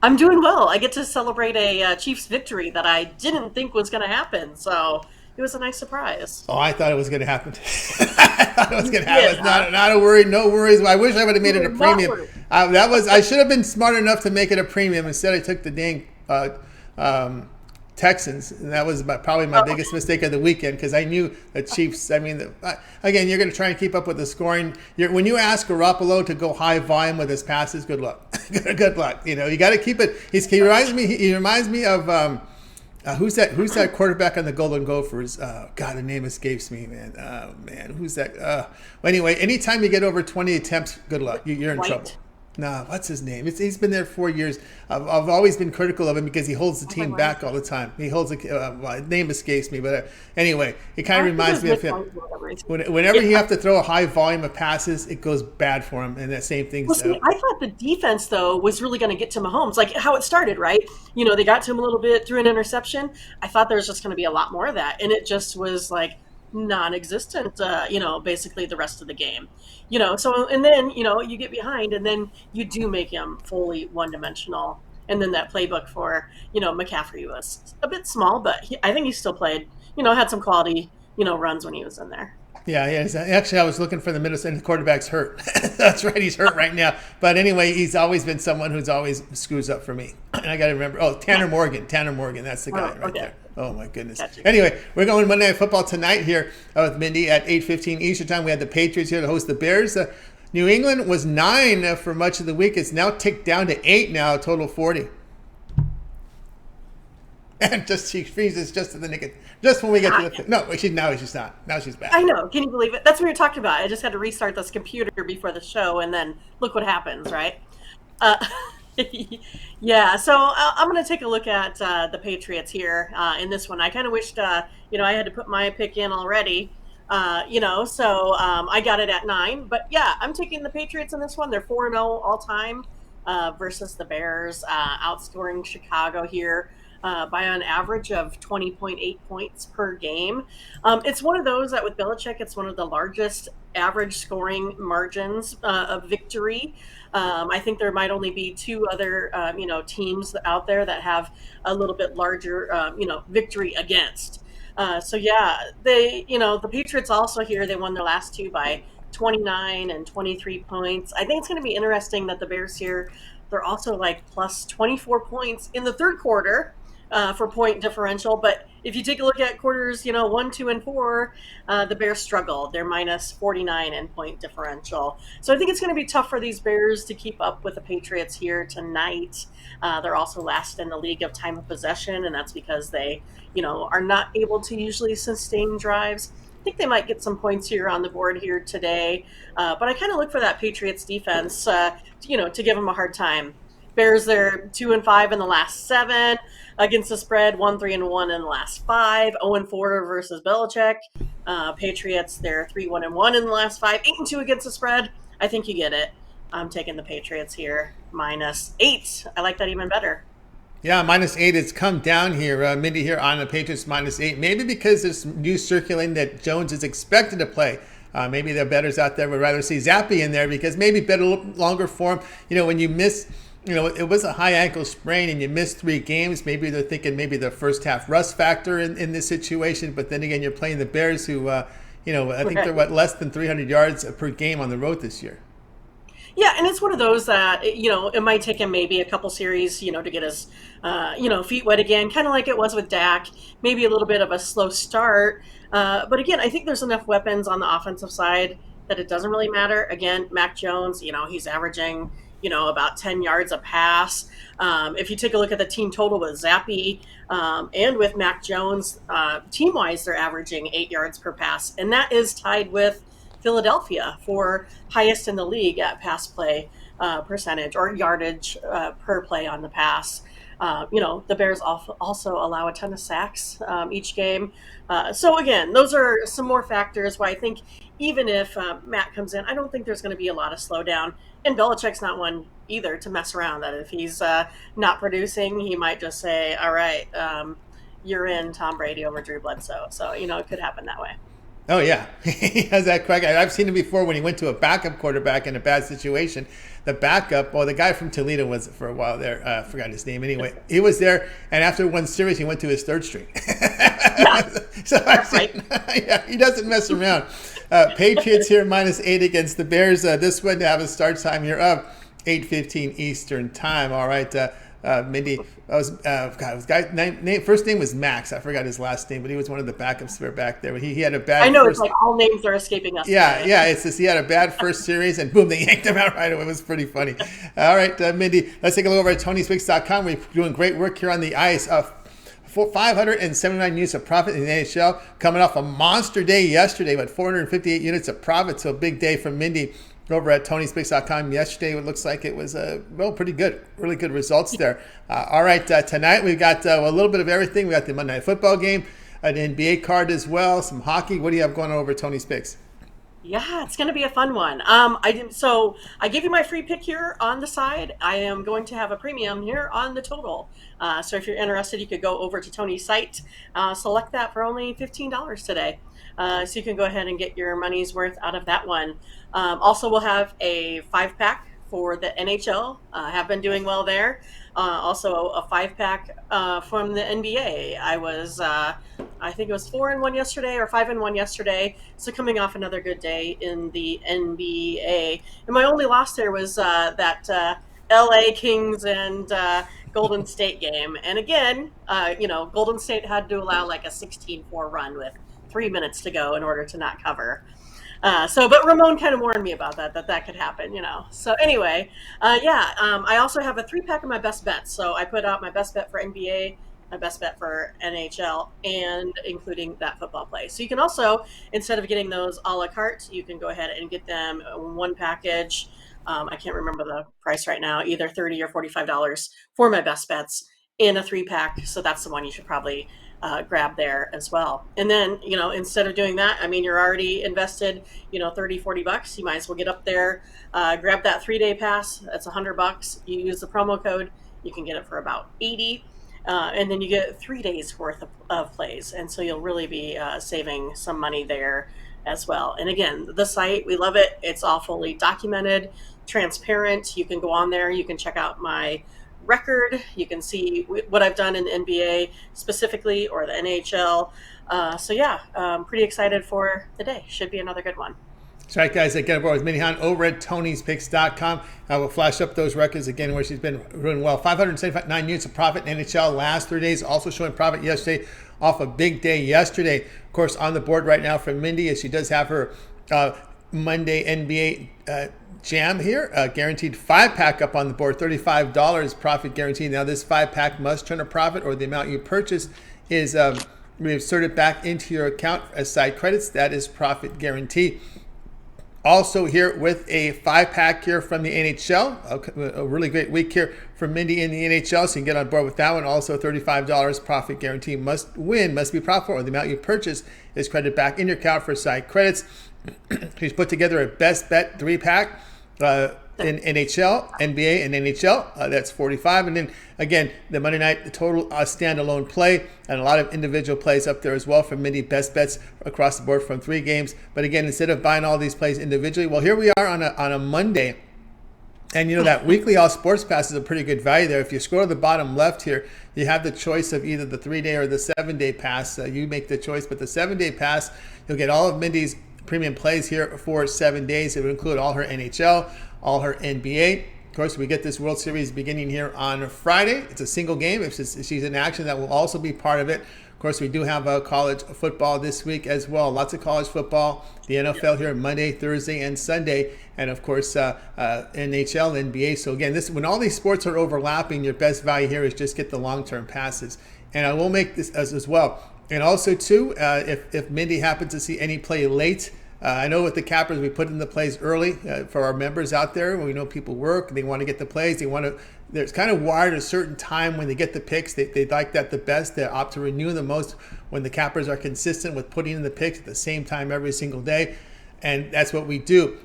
I'm doing well. I get to celebrate a Chiefs victory that I didn't think was going to happen, so it was a nice surprise. Oh, I thought it was going to happen. I thought it was You going to happen. did, It's huh? not a worry, no worries. I wish I would have You made it a were not premium. worried. I should have been smart enough to make it a premium. Instead, I took the dang um, Texans, and that was probably my Oh, biggest mistake of the weekend because I knew the Chiefs. I mean, again, you're going to try and keep up with the scoring. When you ask Garoppolo to go high volume with his passes, good luck. Good luck. You got to keep it. He reminds me. He reminds me of. Who's that? Who's that quarterback on the Golden Gophers? God, the name escapes me, man. Oh man, who's that? Well, anyway, anytime you get over 20 attempts, good luck. You're in trouble. White. Nah, what's his name? He's been there 4 years. I've always been critical of him because he holds the I was like, team why is back all the time. He holds well, name escapes me, but anyway, it kind of I think it reminds was me of Nick him. White for whatever reason. Whenever Yeah. you have to throw a high volume of passes, it goes bad for him, and that same Well, thing's see, I thought the defense though was really going to get to Mahomes, like how it started, right? They got to him a little bit through an interception. I thought there was just going to be a lot more of that, and it just was like non-existent. Basically the rest of the game. So and then you get behind, and then you do make him fully one-dimensional. And then that playbook for McCaffrey was a bit small, but I think he still played. Had some quality runs when he was in there. Yeah, yeah. Actually, I was looking for the middle, and the quarterback's hurt. That's right, he's hurt right now. But anyway, he's always been someone who's always screws up for me. And I got to remember. Oh, Yeah. Tanner Morgan. Tanner Morgan. That's the guy Oh, right okay. there. Oh my goodness. Catchy. Anyway, we're going Monday Night Football tonight here with Mindy at 8:15 Eastern Time. We had the Patriots here to host the Bears. New England was 9 for much of the week. It's now ticked down to 8 now, total 40. And just she freezes just at the nick of, just when we get to the no. She's not. Now she's I back. know. Can you believe it? That's what we were talking about. I just had to restart this computer before the show, and then look what happens, right? Uh, yeah. So I'm going to take a look at the Patriots here in this one. I kind of wished, I had to put my pick in already. So I got it at 9. But yeah, I'm taking the Patriots in this one. They're 4-0 all time versus the Bears, outscoring Chicago here by an average of 20.8 points per game. It's one of those that with Belichick, it's one of the largest average scoring margins of victory. I think there might only be two other, teams out there that have a little bit larger, victory against. So yeah, the Patriots also here, they won their last two by 29 and 23 points. I think it's going to be interesting that the Bears here, they're also like plus 24 points in the third quarter for point differential. But if you take a look at quarters, 1, 2, and 4, the Bears struggled. They're minus 49 in point differential. So I think it's going to be tough for these Bears to keep up with the Patriots here tonight. They're also last in the league of time of possession, and that's because they, are not able to usually sustain drives. I think they might get some points here on the board here today, but I kind of look for that Patriots defense, to give them a hard time. Bears, they're 2-5 in the last 7 against the spread, 1-3-1 in the last 5, 0-4 versus Belichick. Patriots, they're 3-1-1 in the last 5, 8-2 against the spread. I think you get it. I'm taking the Patriots here, -8. I like that even better. Yeah, -8. It's come down here. Mindy here on the Patriots -8. Maybe because there's news circulating that Jones is expected to play. Maybe the bettors out there would rather see Zappy in there because maybe better longer form. When you miss, it was a high ankle sprain and you missed 3 games. Maybe they're thinking maybe the first half rust factor in this situation. But then again, you're playing the Bears who, I think they're less than 300 yards per game on the road this year. Yeah, and it's one of those that it might take him maybe a couple series, to get his feet wet again, kind of like it was with Dak. Maybe a little bit of a slow start, but again, I think there's enough weapons on the offensive side that it doesn't really matter. Again, Mac Jones, he's averaging about 10 yards a pass. If you take a look at the team total with Zappy and with Mac Jones, team wise, they're averaging 8 yards per pass, and that is tied with Philadelphia for highest in the league at pass play percentage or yardage per play on the pass. The Bears also allow a ton of sacks each game. So again, those are some more factors why I think even if Matt comes in, I don't think there's going to be a lot of slowdown. And Belichick's not one either to mess around. That if he's not producing, he might just say, "All right, you're in Tom Brady over Drew Bledsoe." So it could happen that way. Oh yeah, he has that crack. I've seen him before when he went to a backup quarterback in a bad situation. The backup, well, the guy from Toledo was for a while there. I forgot his name. Anyway, he was there, and after one series, he went to his third string. Yeah, So I've that's right. seen, yeah, he doesn't mess around. Patriots here -8 against the Bears. This one to have a start time here of 8:15 Eastern time. All right. Mindy, his guy first name was Max. I forgot his last name, but he was one of the backups for back there. But he had a bad. I know first, it's like all names are escaping us yeah, today. yeah. It's just he had a bad first series, and boom, they yanked him out right away. It was pretty funny. All right, Mindy, let's take a look over at TonySpeaks.com. We're doing great work here on the ice. 579 units of profit in the NHL, coming off a monster day yesterday, but 458 units of profit. So a big day for Mindy over at TonySpeaks.com yesterday. It looks like it was pretty good, really good results there. All right, tonight we've got a little bit of everything. We got the Monday Night Football game, an NBA card as well, some hockey. What do you have going on over at Tony Speaks? Yeah, it's going to be a fun one. So I gave you my free pick here on the side. I am going to have a premium here on the total. So if you're interested, you could go over to Tony's site, select that for only $15 today. So you can go ahead and get your money's worth out of that one. Also, we'll have a 5-pack for the NHL. Have been doing well there. Also, a 5-pack from the NBA. I think it was 4-1 yesterday or 5-1 yesterday. So coming off another good day in the NBA. And my only loss there was that LA Kings and Golden State game. And again, Golden State had to allow like a 16-4 run with 3 minutes to go in order to not cover. But Ramon kind of warned me about that could happen, So anyway, I also have a 3-pack of my best bets. So I put out my best bet for NBA, my best bet for NHL, and including that football play. So you can also, instead of getting those a la carte, you can go ahead and get them one package. I can't remember the price right now, either $30 or $45 for my best bets in a 3-pack. So that's the one you should probably grab there as well. And then, instead of doing that, you're already invested, $30, $40. You might as well get up there, grab that 3-day pass. That's $100. You use the promo code, you can get it for about $80. And then you get 3 days worth of plays. And so you'll really be saving some money there as well. And again, the site, we love it. It's all fully documented, transparent. You can go on there. You can check out my record. You can see what I've done in the NBA specifically or the NHL. I'm pretty excited for the day. Should be another good one. That's right, guys. Again, aboard with Mindy Hahne over at Tony'sPicks.com. I will flash up those records again where she's been doing well. 579 units of profit in NHL last 3 days. Also showing profit yesterday off a big day yesterday. Of course, on the board right now for Mindy as she does have her Monday NBA jam here. Guaranteed 5-pack up on the board. $35 profit guaranteed. Now this 5-pack must turn a profit or the amount you purchase is inserted back into your account as side credits. That is profit guarantee. Also here with a 5-pack here from the NHL. A really great week here for Mindy in the NHL, so you can get on board with that one. Also $35 profit guarantee. Must be profitable, or the amount you purchase is credited back in your account for side credits. She's put together a best bet 3-pack in NHL, NBA, and NHL. That's $45. And then again, the Monday night, the total standalone play, and a lot of individual plays up there as well for Mindy. Best bets across the board from 3 games. But again, instead of buying all these plays individually, well, here we are on a Monday. And that weekly all sports pass is a pretty good value there. If you scroll to the bottom left here, you have the choice of either the 3-day or the 7-day pass. You make the choice, but the 7-day pass, you'll get all of Mindy's premium plays here for 7 days. It would include all her NHL, all her NBA. Of course, we get this World Series beginning here on Friday. It's a single game. If she's in action, that will also be part of it. Of course, we do have college football this week as well. Lots of college football. The NFL here Monday, Thursday, and Sunday. And of course, NHL, NBA. So again, when all these sports are overlapping, your best value here is just get the long-term passes. And I will make this as well. And also, too, if Mindy happens to see any play late, I know with the cappers, we put in the plays early for our members out there. We know people work, they want to get the plays. There's kind of wired a certain time when they get the picks. They like that the best. They opt to renew the most when the cappers are consistent with putting in the picks at the same time every single day. And that's what we do.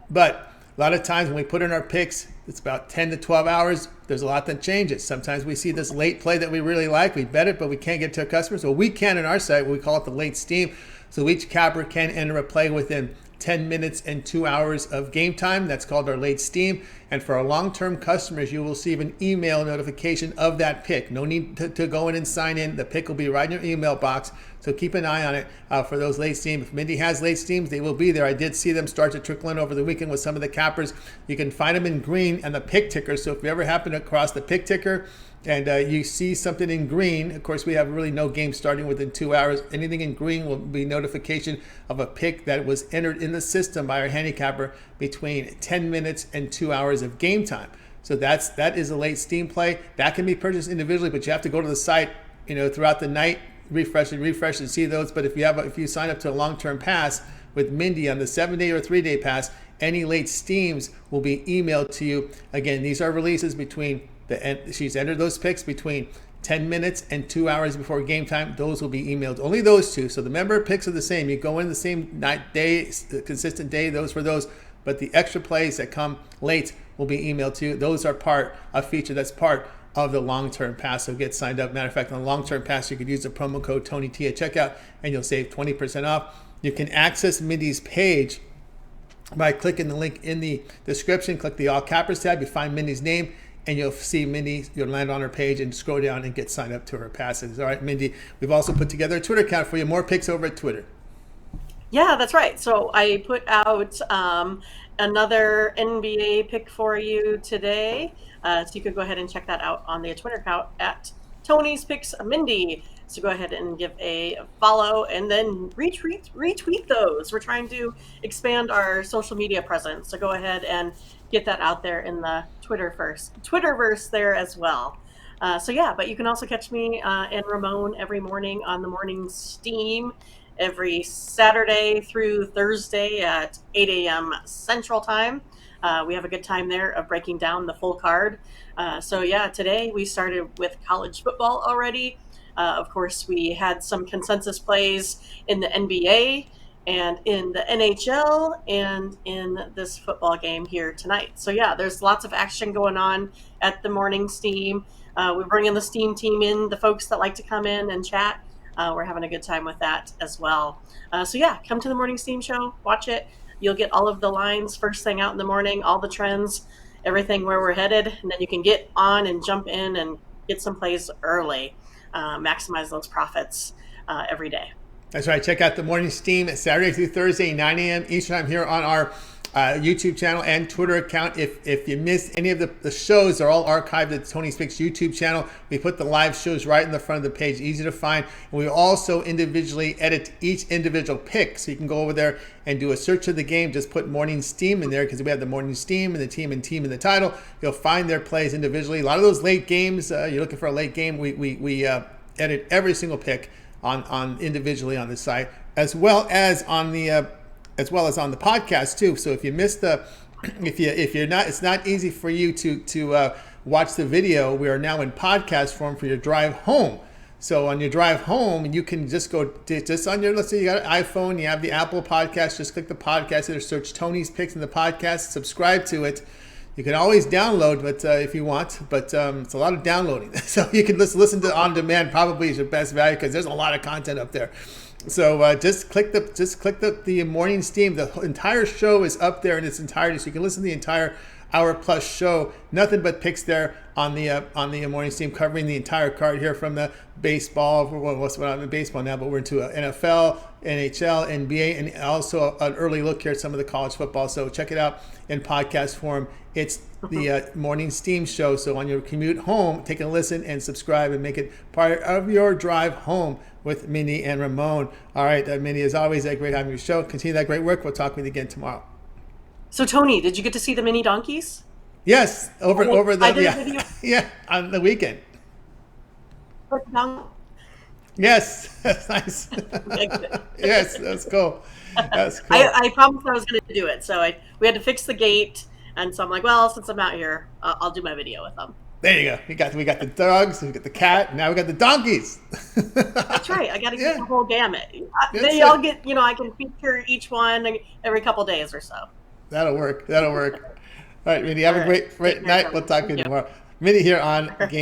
But A lot of times when we put in our picks, it's about 10 to 12 hours. There's a lot that changes. Sometimes we see this late play that we really like. We bet it, but we can't get to our customers. Well, we can in our site. We call it the late steam. So each capper can enter a play within 10 minutes and 2 hours of game time. That's called our late steam. And for our long-term customers, you will receive an email notification of that pick. No need to go in and sign in. The pick will be right in your email box. So keep an eye on it for those late steams. If Mindy has late steams, they will be there. I did see them start to trickle in over the weekend with some of the cappers. You can find them in green and the pick ticker. So if you ever happen to cross the pick ticker and you see something in green, of course, we have really no game starting within 2 hours. Anything in green will be notification of a pick that was entered in the system by our handicapper between 10 minutes and 2 hours of game time. So that is a late steam play. That can be purchased individually, but you have to go to the site, throughout the night, refresh and see those. But if you sign up to a long-term pass with Mindy on the 7-day or 3-day pass, any late steams will be emailed to you. Again, these are releases between she's entered those picks between 10 minutes and 2 hours before game time. Those will be emailed. Only those two. So the member picks are the same. You go in the same night, day, consistent day, those for those. But the extra plays that come late will be emailed to you. Those are a feature that's part of the long-term pass. So get signed up. Matter of fact, on the long-term pass, you could use the promo code TonyT at checkout and you'll save 20% off. You can access Mindy's page by clicking the link in the description. Click the All Cappers tab. You find Mindy's name and you'll see Mindy. You'll land on her page and scroll down and get signed up to her passes. All right, Mindy, we've also put together a Twitter account for you. More picks over at Twitter. Yeah, that's right. So I put out another NBA pick for you today. So you could go ahead and check that out on the Twitter account at Tony's Picks Mindy. So go ahead and give a follow and then retweet those. We're trying to expand our social media presence. So go ahead and get that out there in the Twitterverse there as well. But you can also catch me and Ramon every morning on the Morning Steam, every Saturday through Thursday at 8 a.m. Central Time. We have a good time there of breaking down the full card. Today we started with college football already. Of course, we had some consensus plays in the NBA and in the NHL and in this football game here tonight. So yeah, there's lots of action going on at the Morning Steam. We're bringing the Steam team in, the folks that like to come in and chat. We're having a good time with that as well. Come to the Morning Steam show, watch it. You'll get all of the lines first thing out in the morning, all the trends, everything where we're headed, and then you can get on and jump in and get some plays early. Maximize those profits every day. That's right. Check out the Morning Steam Saturday through Thursday, 9 a.m. Eastern time here on our YouTube channel and Twitter account. If you missed any of the shows, they're all archived at Tony's Picks YouTube channel. We put the live shows right in the front of the page, easy to find. And we also individually edit each individual pick. So you can go over there and do a search of the game. Just put Morning Steam in there because we have the Morning Steam and the team in the title. You'll find their plays individually. A lot of those late games, you're looking for a late game, we edit every single pick on individually on the site, as well as on the podcast too. So if you missed if you're not, it's not easy for you to watch the video. We are now in podcast form for your drive home. So on your drive home, you can just go on your, let's say you got an iPhone, you have the Apple podcast, just click the podcast there, search Tony's Picks in the podcast, subscribe to it. You can always download, but if you want, but it's a lot of downloading. So you can listen to on demand. Probably is your best value because there's a lot of content up there. So just click the Morning Steam. The entire show is up there in its entirety, so you can listen to the entire hour plus show. Nothing but picks there on the Morning Steam, covering the entire card here from the baseball. Well, I'm in baseball now, but we're into NFL, NHL, NBA, and also an early look here at some of the college football. So check it out in podcast form. It's the Morning Steam show. So on your commute home, take a listen and subscribe and make it part of your drive home with Mindy and Ramon. All right, Mindy, as always, great having your show. Continue that great work. We'll talk with you again tomorrow. So Tony, did you get to see the mini donkeys? Yes, over the video. Yeah, on the weekend. Yes, that's nice. Yes, that's cool. That's cool. I promised I was going to do it, so we had to fix the gate, and so I'm like, well, since I'm out here, I'll do my video with them. There you go. We got the dogs, we got the cat, now we got the donkeys. That's right. I got to get the whole gamut. They all get, I can feature each one every couple days or so. That'll work. That'll work. All right, Mindy, have All a right. great Take care, night. Tony. We'll talk to Thank you you. tomorrow. Mindy here on Game.